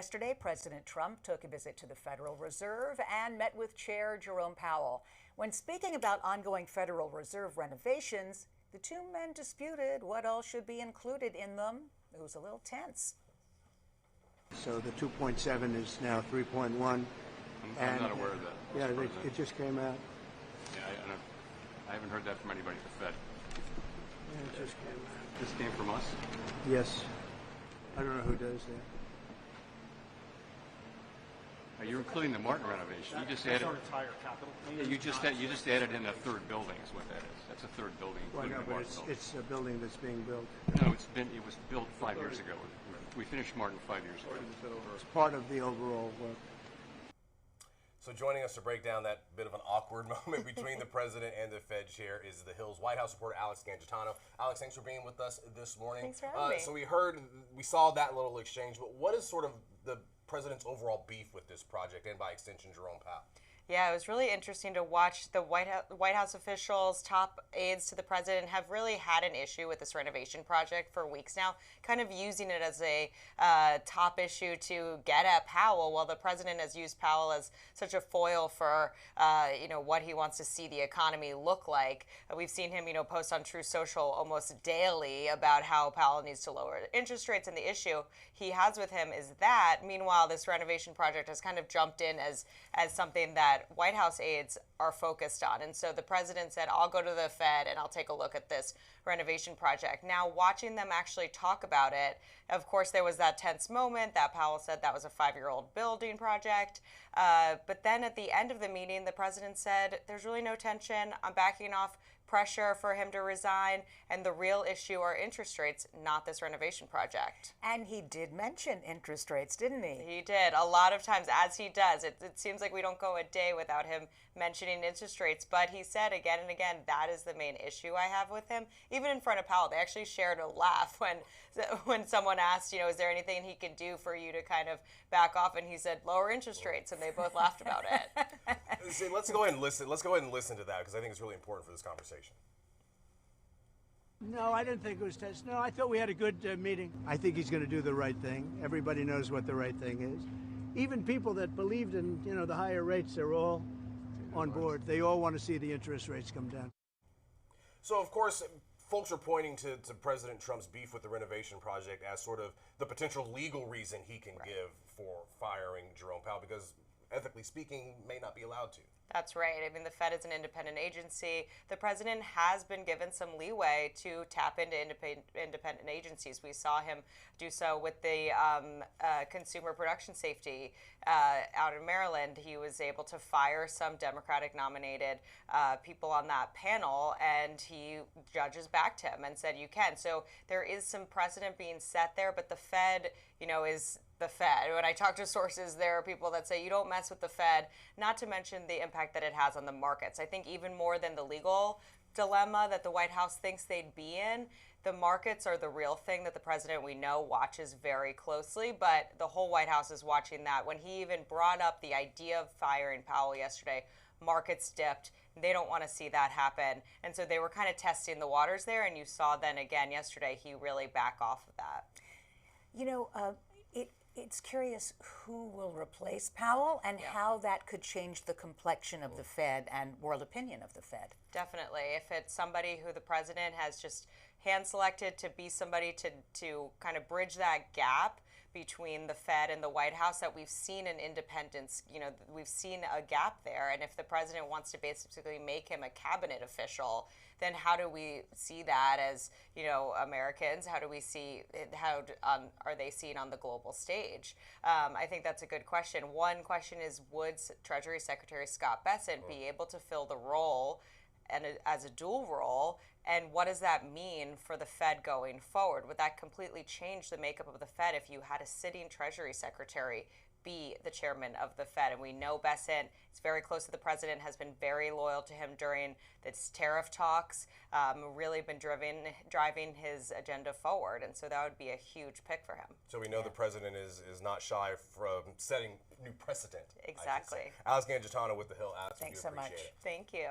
Yesterday, President Trump took a visit to the Federal Reserve and met with Chair Jerome Powell. When speaking about ongoing Federal Reserve renovations, the two men disputed what all should be included in them. It was a little tense. So the 2.7 is now 3.1. I'm not aware of that. Yeah, it just came out. Yeah, I haven't heard that from anybody at the Fed. Yeah, it just came out. This came from us? Yes. I don't know who does that. You're including the Martin renovation. You just added. Yeah, you just added in a third building. Is what that is. That's a third building. Well, no, the but Martin building. it's a building that's being built. No, it was built 5 years ago. We finished Martin 5 years ago. It's part of the overall work. So joining us to break down that bit of an awkward moment between the president and the Fed chair is the Hill's White House reporter, Alex Gangitano. Alex, thanks for being with us this morning. Thanks for having me. So we saw that little exchange, but what is sort of the president's overall beef with this project and by extension Jerome Powell? Yeah, it was really interesting to watch the White House officials, top aides to the president, have really had an issue with this renovation project for weeks now, kind of using it as a top issue to get at Powell, while the president has used Powell as such a foil for what he wants to see the economy look like. We've seen him, post on True Social almost daily about how Powell needs to lower interest rates, and the issue he has with him is that. Meanwhile, this renovation project has kind of jumped in as something that White House aides are focused on. And so the president said, I'll go to the Fed and I'll take a look at this renovation project. Now, watching them actually talk about it, of course, there was that tense moment that Powell said that was a 5-year-old building project. But then at the end of the meeting, the president said, there's really no tension. I'm backing off pressure for him to resign, and the real issue are interest rates, not this renovation project. And he did mention interest rates, didn't he? He did, a lot of times, as he does. It seems like we don't go a day without him mentioning interest rates, but he said again and again, that is the main issue I have with him. Even in front of Powell, they actually shared a laugh when someone asked, is there anything he can do for you to kind of back off, and he said, lower interest rates, and they both laughed about it. See, let's go ahead and listen to that, because I think it's really important for this conversation. No, I didn't think it was tense. No, I thought we had a good meeting. I think he's going to do the right thing. Everybody knows what the right thing is. Even people that believed in, the higher rates, they're all on board. They all want to see the interest rates come down. So, of course, folks are pointing to President Trump's beef with the renovation project as sort of the potential legal reason he can give for firing Jerome Powell, because ethically speaking, may not be allowed to. That's right. I mean, the Fed is an independent agency. The president has been given some leeway to tap into independent agencies. We saw him do so with the consumer production safety out in Maryland. He was able to fire some Democratic-nominated people on that panel, and judges backed him and said you can. So there is some precedent being set there, but the Fed, is the Fed. When I talk to sources, there are people that say you don't mess with the Fed, not to mention the impact that it has on the markets. I think even more than the legal dilemma that the White House thinks they'd be in, the markets are the real thing that the president, we know, watches very closely, but the whole White House is watching that. When he even brought up the idea of firing Powell yesterday, markets dipped. They don't want to see that happen. And so they were kind of testing the waters there, and you saw then again yesterday he really back off of that. It's curious who will replace Powell and how that could change the complexion of the Fed and world opinion of the Fed. Definitely. If it's somebody who the president has just hand-selected to be somebody to kind of bridge that gap between the Fed and the White House that we've seen in independence, we've seen a gap there. And if the president wants to basically make him a cabinet official, then how do we see that as, Americans? How do we see, are they seen on the global stage? I think that's a good question. One question is, would Treasury Secretary Scott Bessent be able to fill the role and as a dual role, and what does that mean for the Fed going forward? Would that completely change the makeup of the Fed if you had a sitting Treasury Secretary be the chairman of the Fed? And we know Bessent is very close to the president, has been very loyal to him during this tariff talks, really been driving his agenda forward. And so that would be a huge pick for him. So we know the president is not shy from setting new precedent. Exactly. Alex Gangitano with the Hill. Alex, Thanks so much. Thank you.